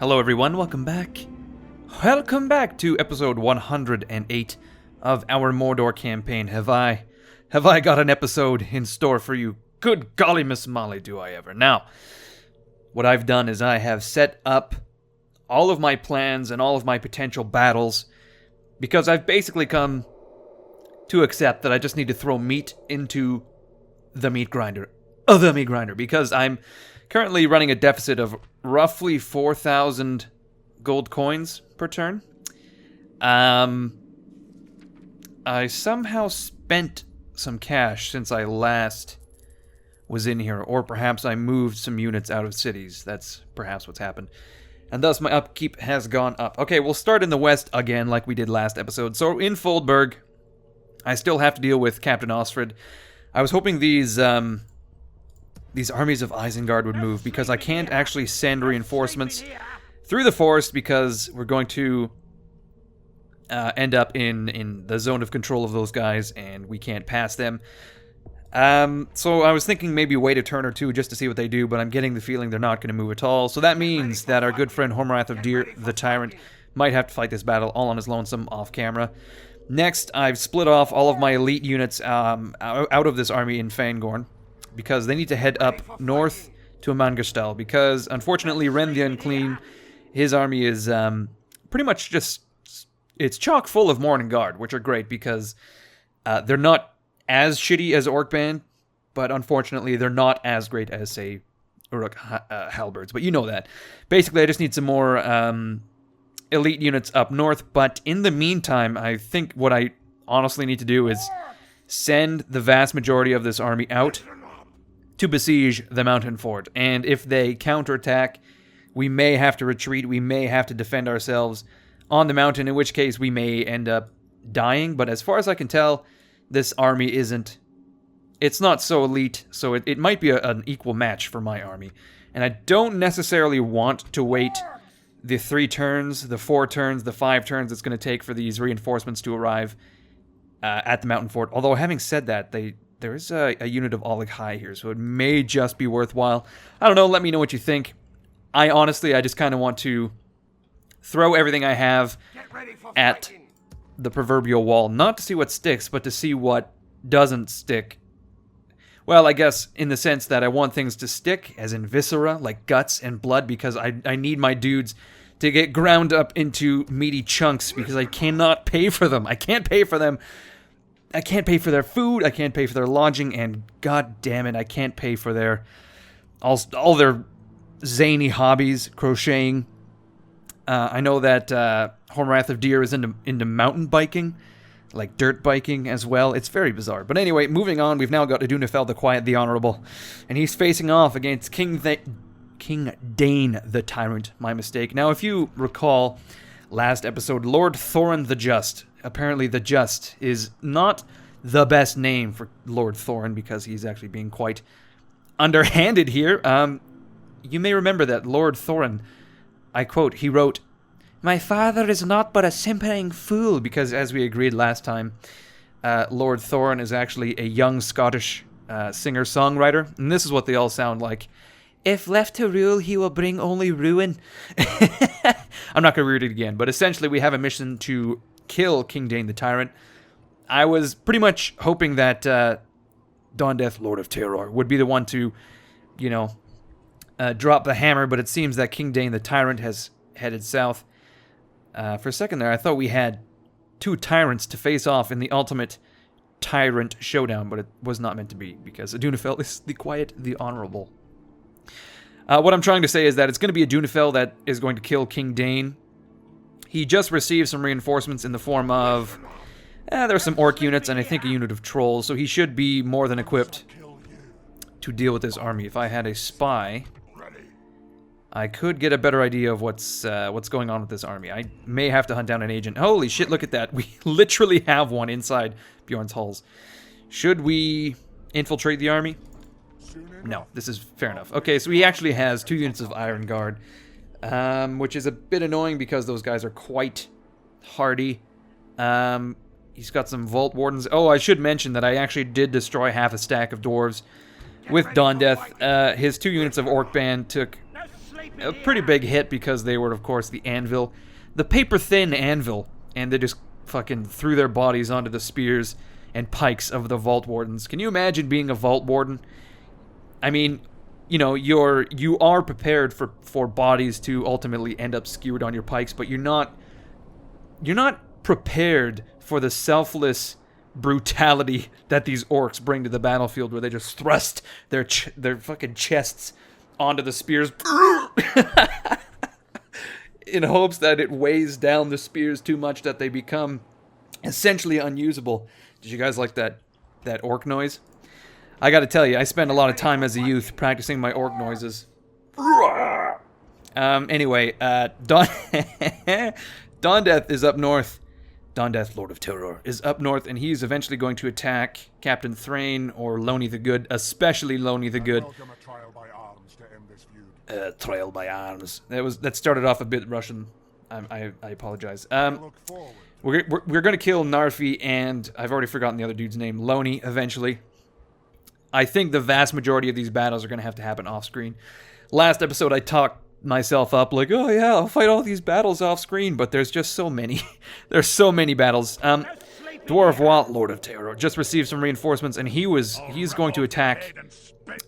Hello everyone, welcome back. Welcome back to episode 108 of our Mordor campaign. Have I got an episode in store for you? Good golly, Miss Molly, do I ever. Now, what I've done is I have set up all of my plans and all of my potential battles because I've basically come to accept that I just need to throw meat into the meat grinder. Because I'm currently running a deficit of roughly 4,000 gold coins per turn. I somehow spent some cash since I last was in here, or perhaps I moved some units out of cities. That's perhaps what's happened. And thus my upkeep has gone up. Okay, we'll start in the west again like we did last episode. So in Foldburg, I still have to deal with Captain Osfrid. I was hoping these armies of Isengard would move, because I can't actually send reinforcements through the forest because we're going to end up in the zone of control of those guys, and we can't pass them. So I was thinking maybe wait a turn or two just to see what they do, but I'm getting the feeling they're not going to move at all. So that means that our good friend Barad-dur, the Tyrant, might have to fight this battle all on his lonesome off camera. Next, I've split off all of my elite units out of this army in Fangorn, because they need to head up north to Mangastal, because unfortunately Ren the Unclean, his army is pretty much just, it's chock full of Morning Guard, which are great because they're not as shitty as Orc Band, but unfortunately they're not as great as, say, Uruk Halberds, but you know that. Basically, I just need some more elite units up north, but in the meantime, I think what I honestly need to do is send the vast majority of this army out to besiege the mountain fort. And if they counterattack, we may have to retreat, we may have to defend ourselves on the mountain, in which case we may end up dying. But as far as I can tell, this army it's not so elite, so it might be an equal match for my army. And I don't necessarily want to wait the 3 turns, the 4 turns, the 5 turns it's going to take for these reinforcements to arrive at the mountain fort. Although, having said that, there is a unit of Oleg High here, so it may just be worthwhile. I don't know, let me know what you think. I just kind of want to throw everything I have at the proverbial wall, not to see what sticks, but to see what doesn't stick. Well, I guess in the sense that I want things to stick, as in viscera, like guts and blood, because I need my dudes to get ground up into meaty chunks, because I cannot pay for them. I can't pay for them. I can't pay for their food, I can't pay for their lodging, and god damn it, I can't pay for their all their zany hobbies, crocheting. I know that Barad-dur is into mountain biking, like dirt biking as well. It's very bizarre. But anyway, moving on, we've now got Adunafel the Quiet, the Honorable, and he's facing off against King Dane the Tyrant. My mistake. Now, if you recall last episode, Lord Thorin the Just. Apparently, the Just is not the best name for Lord Thorin, because he's actually being quite underhanded here. You may remember that Lord Thorin, I quote, he wrote, "My father is not but a simpering fool," because as we agreed last time, Lord Thorin is actually a young Scottish singer-songwriter, and this is what they all sound like. "If left to rule, he will bring only ruin." I'm not going to read it again, but essentially we have a mission to kill King Dane the Tyrant. I was pretty much hoping that Dondeth, Lord of Terror, would be the one to, drop the hammer, but it seems that King Dane the Tyrant has headed south. For a second there, I thought we had 2 tyrants to face off in the ultimate tyrant showdown, but it was not meant to be, because Adunafel is the Quiet, the Honorable. What I'm trying to say is that it's going to be Adunafel that is going to kill King Dane. He just received some reinforcements in the form of, there's some orc units and I think a unit of trolls, so he should be more than equipped to deal with this army. If I had a spy, I could get a better idea of what's going on with this army. I may have to hunt down an agent. Holy shit, look at that. We literally have one inside Bjorn's halls. Should we infiltrate the army? No, this is fair enough. Okay, so he actually has 2 units of Iron Guard, which is a bit annoying because those guys are quite hardy. He's got some Vault Wardens. Oh, I should mention that I actually did destroy half a stack of dwarves with Dondeth. His 2 units of Orc Band took a pretty big hit because they were, of course, the anvil. The paper-thin anvil. And they just fucking threw their bodies onto the spears and pikes of the Vault Wardens. Can you imagine being a Vault Warden? I mean, you know, you are prepared for bodies to ultimately end up skewered on your pikes, but you're not prepared for the selfless brutality that these orcs bring to the battlefield, where they just thrust their fucking chests onto the spears in hopes that it weighs down the spears too much that they become essentially unusable. Did you guys like that orc noise? I gotta tell you, I spent a lot of time as a youth practicing my orc noises. Anyway, Dawndeath is up north. Dawndeath, Lord of Terror, is up north, and he's eventually going to attack Captain Thrain or Loney the Good, especially Loney the Good. Trial by arms. That started off a bit Russian. I apologize. We're going to kill Narfi, and I've already forgotten the other dude's name, Loney, eventually. I think the vast majority of these battles are going to have to happen off-screen. Last episode, I talked myself up like, oh yeah, I'll fight all these battles off-screen, but there's just so many. There's so many battles. Dwarf Walt, Lord of Terror, just received some reinforcements, and he's going to attack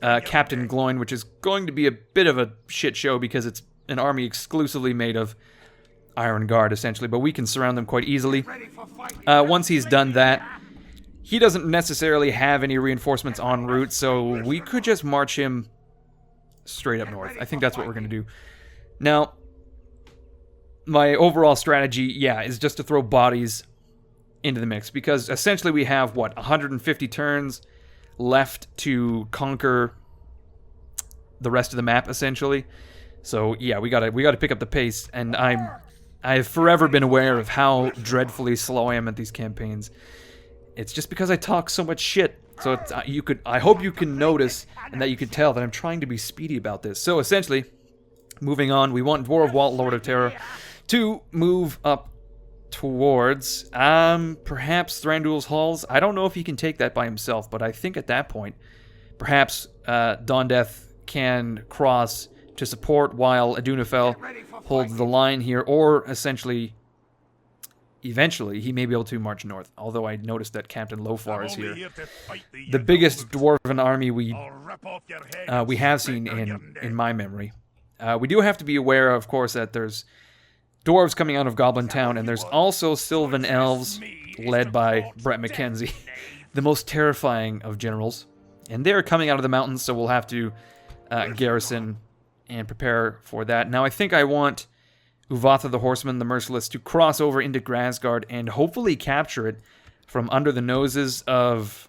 Captain Gloin, which is going to be a bit of a shit show because it's an army exclusively made of Iron Guard, essentially, but we can surround them quite easily. Once he's done that, he doesn't necessarily have any reinforcements en route, so we could just march him straight up north. I think that's what we're going to do. Now, my overall strategy, yeah, is just to throw bodies into the mix, because essentially we have, 150 turns left to conquer the rest of the map, essentially. So, yeah, we gotta pick up the pace, and I've forever been aware of how dreadfully slow I am at these campaigns. It's just because I talk so much shit. So I hope you can notice and that you can tell that I'm trying to be speedy about this. So essentially, moving on, we want Dwarf Walt, Lord of Terror, to move up towards perhaps Thranduil's Halls. I don't know if he can take that by himself, but I think at that point, perhaps Dawndeath can cross to support while Adunafel holds the line here, or essentially, eventually, he may be able to march north, although I noticed that Captain Lofar is here. The biggest dwarven army we have seen in my memory. We do have to be aware, of course, that there's dwarves coming out of Goblin Town, and there's also Sylvan Elves, led by Brett McKenzie, the most terrifying of generals. And they're coming out of the mountains, so we'll have to garrison and prepare for that. Now, I think I want Uvatha the Horseman, the Merciless, to cross over into Grasgard and hopefully capture it from under the noses of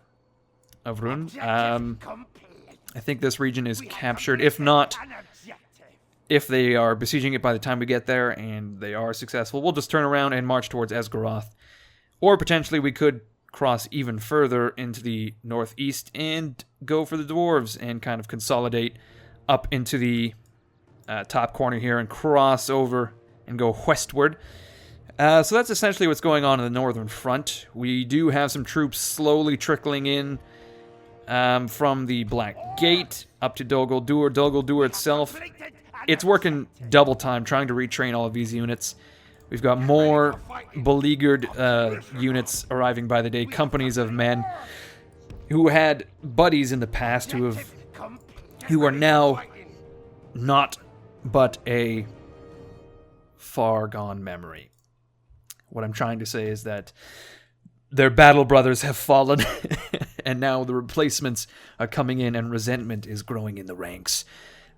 Rune. I think this region is captured. If not, if they are besieging it by the time we get there and they are successful, we'll just turn around and march towards Esgaroth. Or potentially we could cross even further into the northeast and go for the dwarves and kind of consolidate up into the top corner here and cross over and go westward. So that's essentially what's going on the northern front. We do have some troops slowly trickling in from the Black Gate up to Dol Guldur. Dol Guldur itself, it's working double time trying to retrain all of these units. We've got more beleaguered units arriving by the day, companies of men who had buddies in the past who are now not but a far gone memory. What I'm trying to say is that their battle brothers have fallen, and now the replacements are coming in, and resentment is growing in the ranks.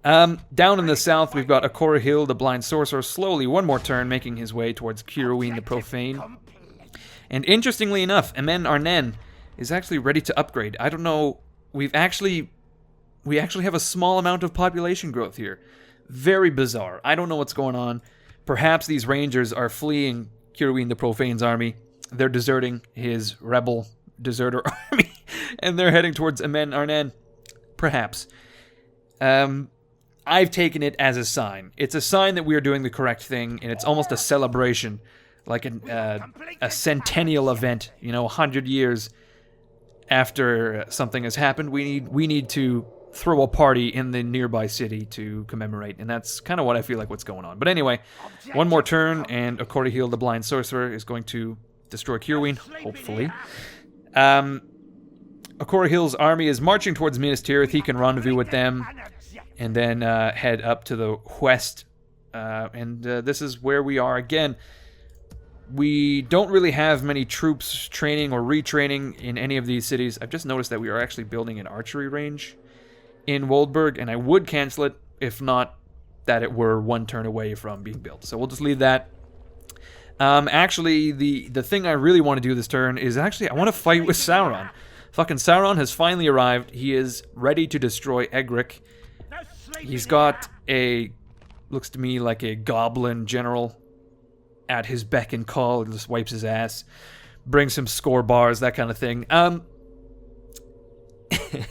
Down in the south, we've got Akorahil, the Blind Sorcerer, slowly, one more turn, making his way towards Kiruin, the Profane. And interestingly enough, Emen Arnen is actually ready to upgrade. I don't know, we actually have a small amount of population growth here. Very bizarre. I don't know what's going on. Perhaps these rangers are fleeing Kiruin the Profane's army. They're deserting his rebel deserter army, and they're heading towards Emen Arnen. Perhaps. I've taken it as a sign. It's a sign that we are doing the correct thing, and it's almost a celebration, like a centennial event. 100 years after something has happened, we need to throw a party in the nearby city to commemorate, and that's kind of what I feel like what's going on. But anyway, one more turn, and Akorihil, the Blind Sorcerer, is going to destroy Kirwin, hopefully. Akorihil's army is marching towards Minas Tirith. He can rendezvous with them, and then head up to the west. This is where we are again. We don't really have many troops training or retraining in any of these cities. I've just noticed that we are actually building an archery range in Woldburg, and I would cancel it if not that it were one turn away from being built. So we'll just leave that. Actually, the thing I really want to do this turn is actually I want to fight with Sauron. Fucking Sauron has finally arrived. He is ready to destroy Egric. He's got a, looks to me like a goblin general at his beck and call. He just wipes his ass, brings him score bars, that kind of thing.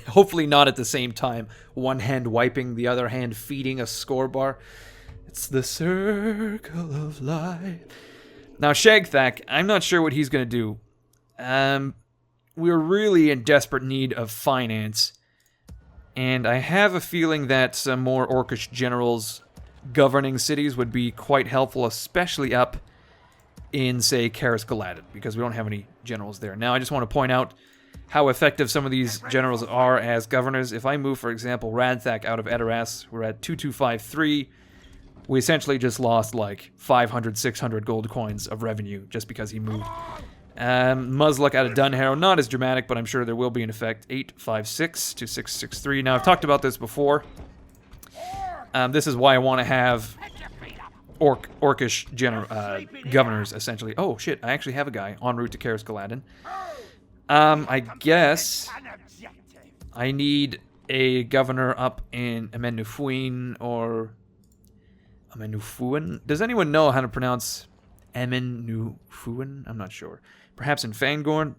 Hopefully not at the same time. One hand wiping, the other hand feeding a score bar. It's the circle of life. Now, Shagthak, I'm not sure what he's going to do. We're really in desperate need of finance. And I have a feeling that some more Orcish generals governing cities would be quite helpful, especially up in, say, Caris Galadin, because we don't have any generals there. Now, I just want to point out how effective some of these generals are as governors. If I move, for example, Radthak out of Edoras, we're at 2253. We essentially just lost like 500, 600 gold coins of revenue just because he moved. Muzzluk out of Dunharrow, not as dramatic, but I'm sure there will be an effect. 856 to 663. Now, I've talked about this before. This is why I want to have Orcish governors, essentially. Oh, shit, I actually have a guy en route to Caris Galadin. I guess I need a governor up in Amenufuin or Amenufuin. Does anyone know how to pronounce Amenufuin? I'm not sure. Perhaps in Fangorn?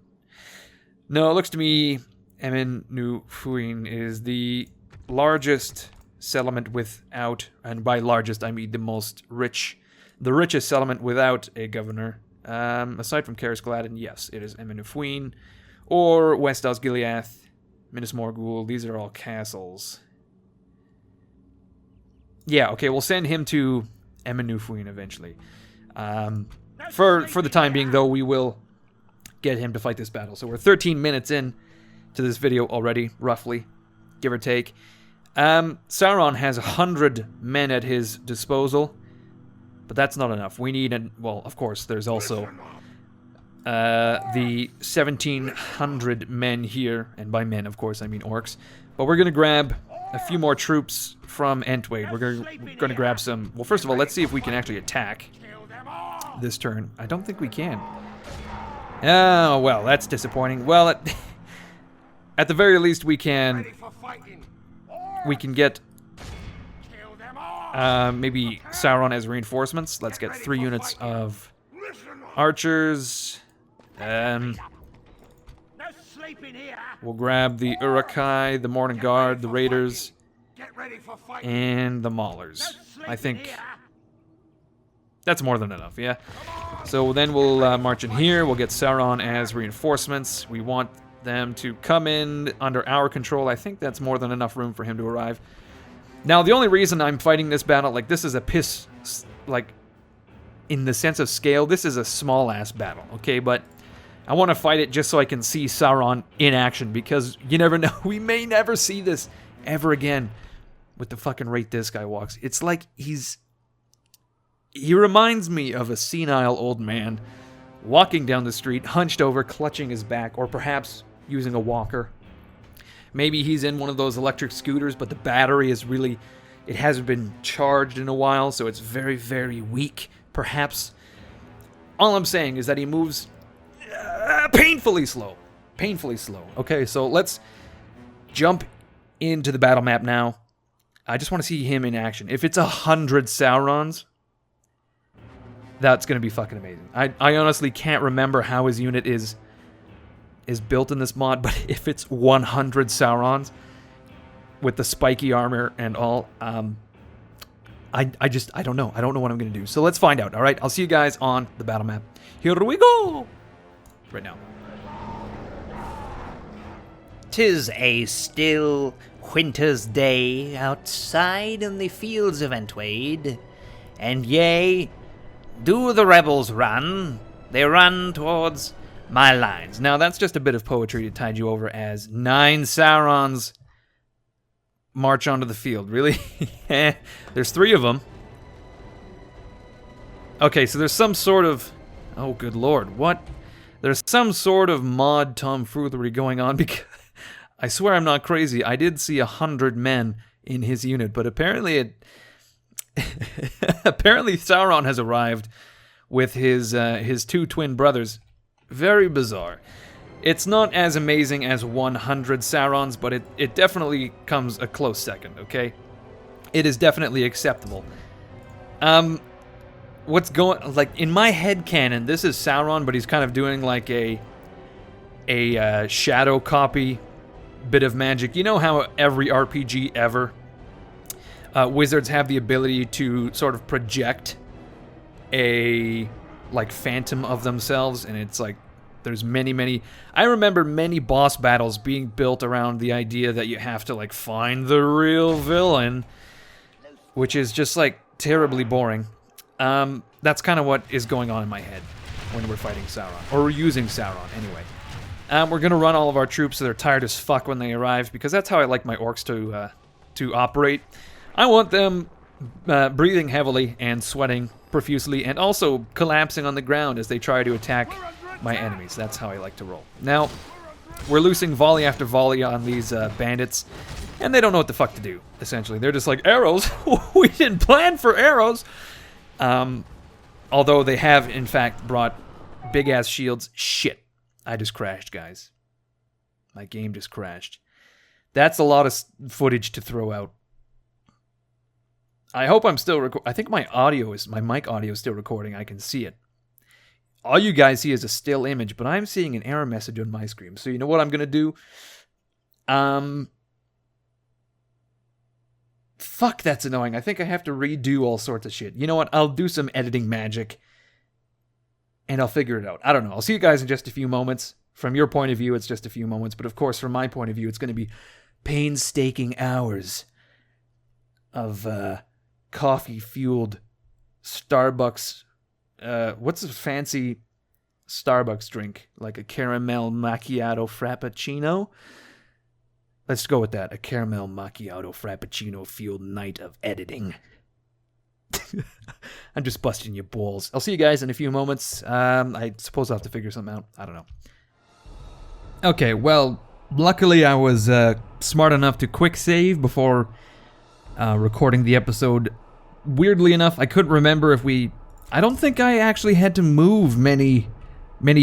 No, it looks to me Amenufuin is the largest settlement without, and by largest I mean the most rich, the richest settlement without a governor. Aside from Caris Galadin, yes, it is Amenufuin, or West Osgiliath, Minas Morgul. These are all castles. Yeah, okay, we'll send him to Amenufuin eventually. For the time being, though, we will get him to fight this battle. So we're 13 minutes in to this video already, roughly, give or take. Sauron has 100 men at his disposal, but that's not enough. We need, well, of course, there's also the 1,700 men here, and by men, of course, I mean orcs. But we're going to grab a few more troops from Entwade. We're going to grab some... Well, first of all, let's see if we can actually attack this turn. I don't think we can. Oh, well, that's disappointing. Well, at the very least, we can get maybe Sauron as reinforcements. Let's get 3 units of archers. We'll grab the Uruk-hai, the Morning Guard, the Raiders, and the Maulers. I think that's more than enough, yeah? So then we'll march in here. We'll get Sauron as reinforcements. We want them to come in under our control. I think that's more than enough room for him to arrive. Now, the only reason I'm fighting this battle, like, this is a piss, like, in the sense of scale, this is a small-ass battle, okay? But I want to fight it just so I can see Sauron in action, because you never know. We may never see this ever again with the fucking rate this guy walks. It's like he reminds me of a senile old man walking down the street, hunched over, clutching his back, or perhaps using a walker. Maybe he's in one of those electric scooters, but the battery is really, it hasn't been charged in a while, so it's very, very weak, perhaps. All I'm saying is that he moves painfully slow. Painfully slow. Okay, so let's jump into the battle map now. I just want to see him in action. If it's 100 Saurons, that's going to be fucking amazing. I honestly can't remember how his unit is built in this mod, but if it's 100 Saurons with the spiky armor and all, I don't know. I don't know what I'm going to do. So let's find out, all right? I'll see you guys on the battle map. Here we go! Right now. 'Tis a still winter's day outside in the fields of Entwade, and yea, do the rebels run? They run towards my lines. Now that's just a bit of poetry to tide you over as 9 Saurons march onto the field. Really? There's 3 of them. Okay, so there's some sort of... Oh, good lord, what? There's some sort of mod tomfoolery going on because... I swear I'm not crazy. I did see 100 men in his unit, but apparently apparently Sauron has arrived with his 2 twin brothers. Very bizarre. It's not as amazing as 100 Saurons, but it definitely comes a close second, okay? It is definitely acceptable. What's going... Like, in my head canon, this is Sauron, but he's kind of doing like a shadow copy bit of magic. You know how every RPG ever, wizards have the ability to sort of project a, like, phantom of themselves, and it's like, there's many... I remember many boss battles being built around the idea that you have to, like, find the real villain, which is just, like, terribly boring. That's kind of what is going on in my head when we're fighting Sauron, or we're using Sauron, anyway. We're gonna run all of our troops so they're tired as fuck when they arrive, because that's how I like my orcs to operate. I want them breathing heavily and sweating profusely, and also collapsing on the ground as they try to attack my enemies. That's how I like to roll. Now, we're loosing volley after volley on these bandits, and they don't know what the fuck to do, essentially. They're just like, arrows? We didn't plan for arrows! Although they have, in fact, brought big-ass shields. Shit. I just crashed, guys. My game just crashed. That's a lot of footage to throw out. I hope I'm still I think my mic audio is still recording. I can see it. All you guys see is a still image, but I'm seeing an error message on my screen. So you know what I'm going to do? Fuck, that's annoying. I think I have to redo all sorts of shit. You know what? I'll do some editing magic, and I'll figure it out. I don't know. I'll see you guys in just a few moments. From your point of view, it's just a few moments. But of course, from my point of view, it's going to be painstaking hours of coffee-fueled Starbucks. What's a fancy Starbucks drink? Like a caramel macchiato frappuccino? Let's go with that. A caramel macchiato frappuccino-fueled night of editing. I'm just busting your balls. I'll see you guys in a few moments. I suppose I'll have to figure something out. I don't know. Okay, well, luckily I was smart enough to quick save before recording the episode. Weirdly enough, I couldn't remember if I don't think I actually had to move many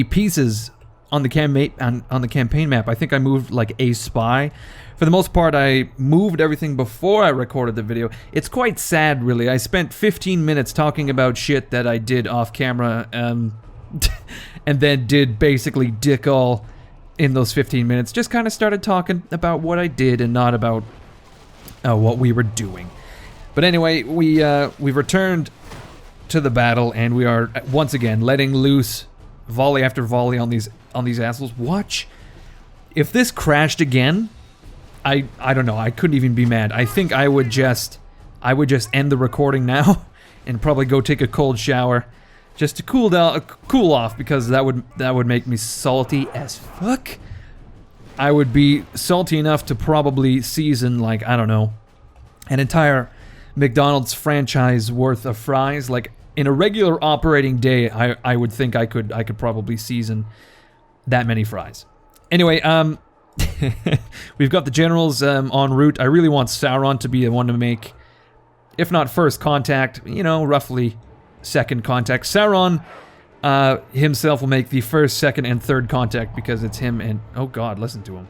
pieces on the campaign map. I think I moved like a spy. For the most part, I moved everything before I recorded the video. It's quite sad, really. I spent 15 minutes talking about shit that I did off camera, and then did basically dick all in those 15 minutes. Just kind of started talking about what I did and not about what we were doing. But anyway, we've returned to the battle, and we are once again letting loose volley after volley on these assholes. Watch. If this crashed again, I don't know. I couldn't even be mad. I think I would just end the recording now and probably go take a cold shower just to cool off, because that would make me salty as fuck. I would be salty enough to probably season, like, I don't know, an entire McDonald's franchise worth of fries. Like, in a regular operating day, I would think I could probably season that many fries. Anyway, we've got the generals en route. I really want Sauron to be the one to make, if not first contact, roughly second contact. Sauron himself will make the first, second, and third contact, because it's him and... Oh god, listen to him.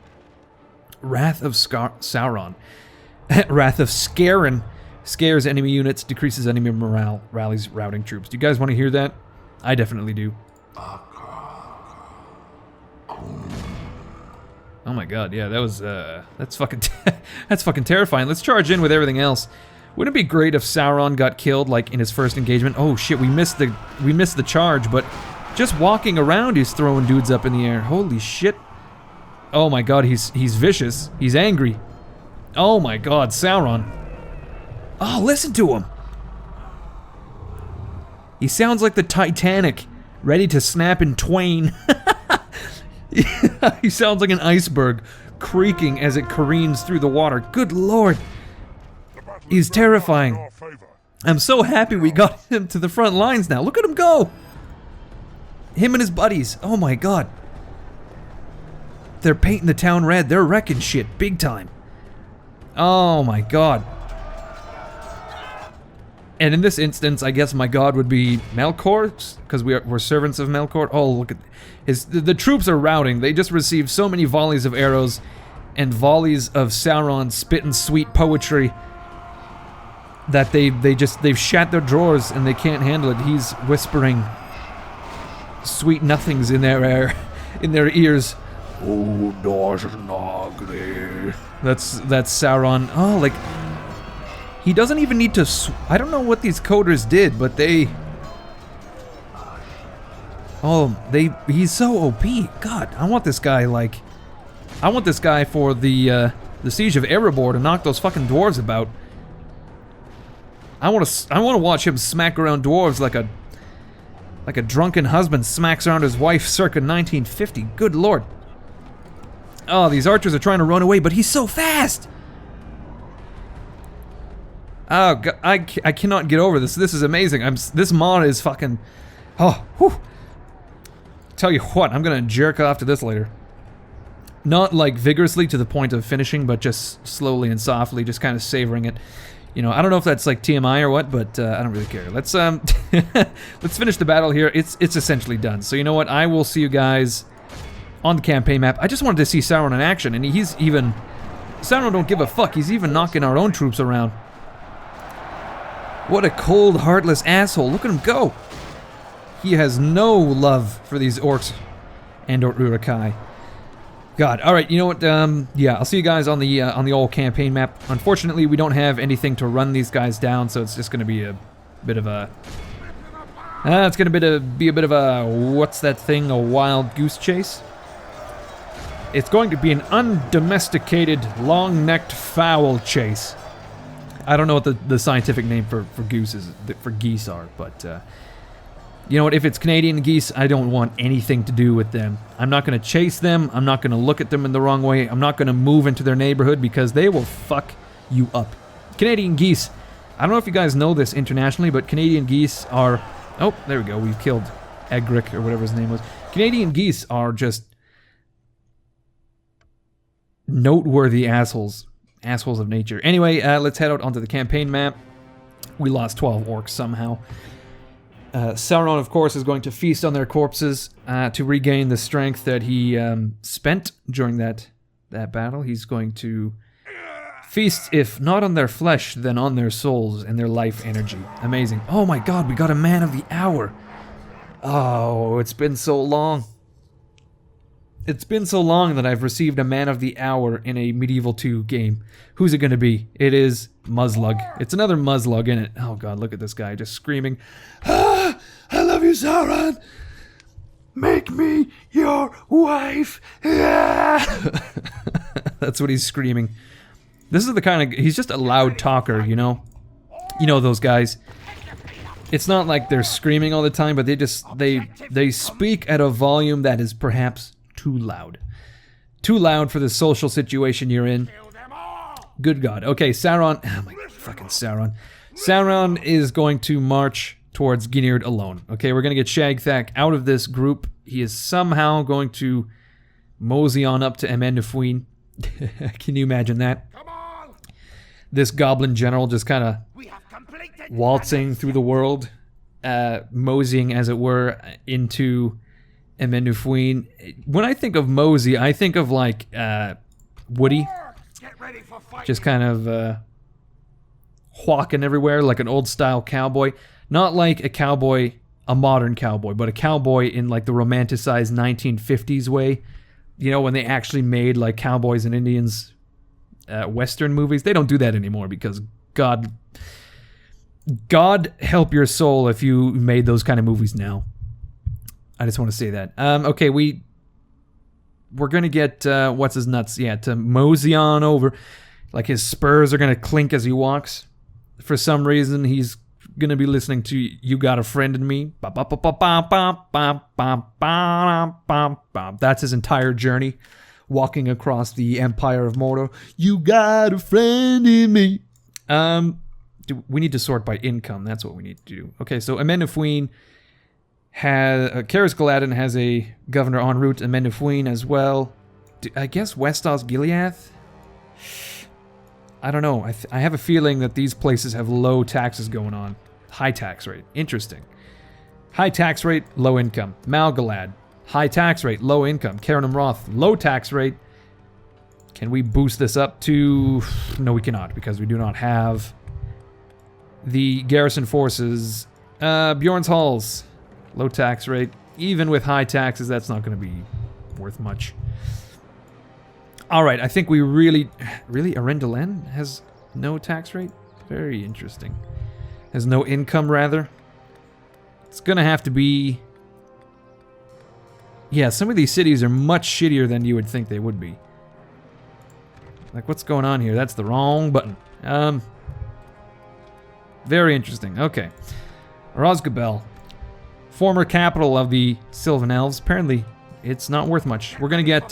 Wrath of Sauron. Wrath of Scarin. Scares enemy units, decreases enemy morale, rallies routing troops. Do you guys want to hear that? I definitely do. Oh my god, yeah, that was, that's fucking, that's fucking terrifying. Let's charge in with everything else. Wouldn't it be great if Sauron got killed, like, in his first engagement? Oh shit, we missed the charge, but just walking around he's throwing dudes up in the air. Holy shit. Oh my god, he's vicious. He's angry. Oh my god, Sauron. Oh, listen to him. He sounds like the Titanic, ready to snap in twain. He sounds like an iceberg, creaking as it careens through the water. Good lord. He's terrifying. I'm so happy we got him to the front lines now. Look at him go. Him and his buddies. Oh my god. They're painting the town red. They're wrecking shit big time. Oh my god. And in this instance, I guess my god would be Melkor, because we're servants of Melkor. Oh, look at the troops are routing. They just received so many volleys of arrows and volleys of Sauron spitting sweet poetry that they've shat their drawers and they can't handle it. He's whispering sweet nothings in their ears. Oh, that's Sauron. Oh, like he doesn't even need to. I don't know what these coders did, but they. Oh, he's so OP. God, I want this guy like. I want this guy for the siege of Erebor to knock those fucking dwarves about. I want to watch him smack around dwarves like a drunken husband smacks around his wife circa 1950. Good lord. Oh, these archers are trying to run away, but he's so fast. Oh, God, I cannot get over this. This is amazing. This mod is fucking. Oh, whew. Tell you what, I'm gonna jerk off to this later. Not like vigorously to the point of finishing, but just slowly and softly, just kind of savoring it. You know, I don't know if that's like TMI or what, but I don't really care. Let's let's finish the battle here. It's essentially done. So you know what? I will see you guys on the campaign map. I just wanted to see Sauron in action, and he's even. Sauron don't give a fuck. He's even knocking our own troops around. What a cold, heartless asshole. Look at him go. He has no love for these orcs and or Uruk-hai. God, all right. You know what? Yeah, I'll see you guys on the old campaign map. Unfortunately, we don't have anything to run these guys down, so it's just going to be a bit of a. It's going to be a bit of a what's that thing? A wild goose chase. It's going to be an undomesticated, long-necked fowl chase. I don't know what the scientific name for gooses for geese are, but. You know what, if it's Canadian geese, I don't want anything to do with them. I'm not going to chase them, I'm not going to look at them in the wrong way, I'm not going to move into their neighborhood because they will fuck you up. Canadian geese, I don't know if you guys know this internationally, but Canadian geese are... Oh, there we go, we've killed Egric, or whatever his name was. Canadian geese are just... noteworthy assholes. Assholes of nature. Anyway, let's head out onto the campaign map. We lost 12 orcs somehow. Sauron, of course, is going to feast on their corpses to regain the strength that he spent during that battle. He's going to feast, if not on their flesh, then on their souls and their life energy. Amazing. Oh my god, we got a man of the hour. Oh, it's been so long. It's been so long that I've received a man of the hour in a Medieval 2 game. Who's it going to be? It is Muzzlug. It's another Muzzlug in it. Oh god, look at this guy just screaming. Ah, I love you, Sauron. Make me your wife. Yeah. That's what he's screaming. This is the kind of... He's just a loud talker, you know? You know those guys. It's not like they're screaming all the time, but they speak at a volume that is perhaps too loud. Too loud for the social situation you're in. Good God. Okay, Sauron... Oh my fucking Sauron. Sauron is going to march towards Ginnyard alone. Okay, we're going to get Shagthak out of this group. He is somehow going to mosey on up to Amenufuin. Can you imagine that? This goblin general just kind of waltzing through the world, moseying, as it were, into Amenufuin. When I think of mosey, I think of like Woody, just kind of walking everywhere like an old-style cowboy. Not like a cowboy, a modern cowboy, but a cowboy in like the romanticized 1950s way. You know, when they actually made like cowboys and Indians Western movies. They don't do that anymore because God help your soul if you made those kind of movies now. I just want to say that. Okay, we we're going to get, what's his nuts? Yeah, to mosey on over. Like his spurs are going to clink as he walks. For some reason, he's going to be listening to You Got a Friend in Me. That's his entire journey. Walking across the Empire of Mordor. You got a friend in me. We need to sort by income. That's what we need to do. Okay, so Amenophuin has... Karis Galadin has a governor en route. Amenophuin as well. I guess West Osgiliath? I don't know. I have a feeling that these places have low taxes going on. High tax rate. Interesting. High tax rate, low income. Malgalad. High tax rate, low income. Cairnum Roth, low tax rate. Can we boost this up to... No, we cannot, because we do not have the garrison forces. Bjorn's Halls, low tax rate. Even with high taxes, that's not going to be worth much. Alright, I think we really... Arendellen has no tax rate? Very interesting. Has no income, rather. It's going to have to be... Yeah, some of these cities are much shittier than you would think they would be. Like, what's going on here? That's the wrong button. Very interesting. Okay. Rosgabel. Former capital of the Sylvan Elves. Apparently, it's not worth much. We're going to get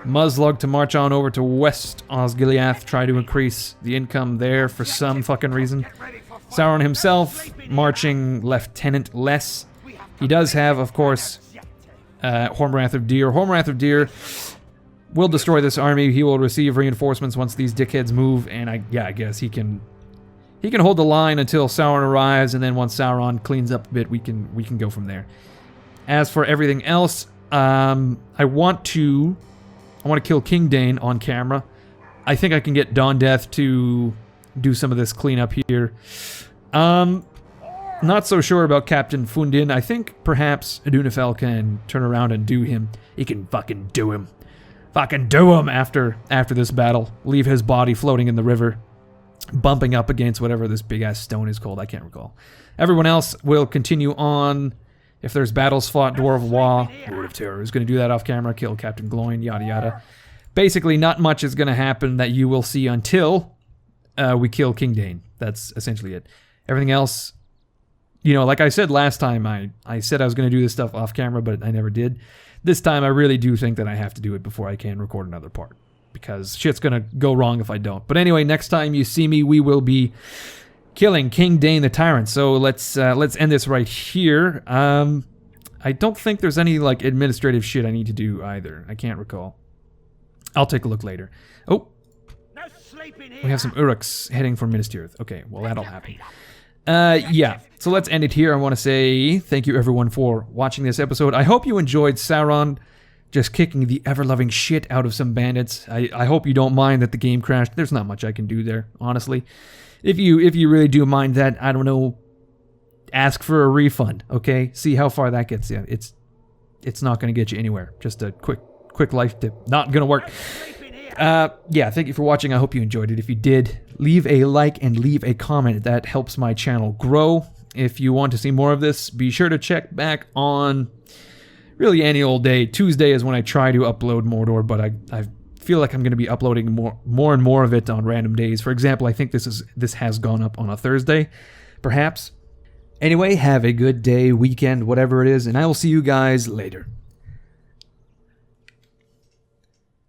Muzzlug to march on over to West Osgiliath. Try to increase the income there for some fucking reason. Sauron himself, marching Lieutenant less. He does have, of course... Hormwrath of Deer. Hormwrath of Deer will destroy this army. He will receive reinforcements once these dickheads move, and I guess he can hold the line until Sauron arrives, and then once Sauron cleans up a bit, we can go from there. As for everything else, I want to kill King Dane on camera. I think I can get Dawn Death to do some of this cleanup here. Not so sure about Captain Fundin. I think perhaps Adunafel can turn around and do him. He can fucking do him. Fucking do him after this battle. Leave his body floating in the river. Bumping up against whatever this big-ass stone is called. I can't recall. Everyone else will continue on. If there's battles fought, Dwarf of Wa, Lord of Terror is going to do that off camera. Kill Captain Gloin, yada yada. Basically, not much is going to happen that you will see until we kill King Dane. That's essentially it. Everything else... You know, like I said last time, I said I was going to do this stuff off camera, but I never did. This time, I really do think that I have to do it before I can record another part. Because shit's going to go wrong if I don't. But anyway, next time you see me, we will be killing King Dane the Tyrant. So let's end this right here. I don't think there's any, like, administrative shit I need to do either. I can't recall. I'll take a look later. Oh. We have some Uruks heading for Minas Tirith. Okay, well, that'll happen. Yeah, so let's end it here. I want to say thank you everyone for watching this episode. I hope you enjoyed Sauron just kicking the ever-loving shit out of some bandits. I hope you don't mind that the game crashed. There's not much I can do there, honestly. If you really do mind that, I don't know, ask for a refund, okay? See how far that gets you. It's not going to get you anywhere. Just a quick life tip. Not going to work. Yeah, thank you for watching. I hope you enjoyed it. If you did, leave a like and leave a comment. That helps my channel grow. If you want to see more of this, be sure to check back on really any old day. Tuesday is when I try to upload Mordor, but I feel like I'm going to be uploading more and more of it on random days. For example, I think this has gone up on a Thursday, perhaps. Anyway, have a good day, weekend, whatever it is, and I will see you guys later.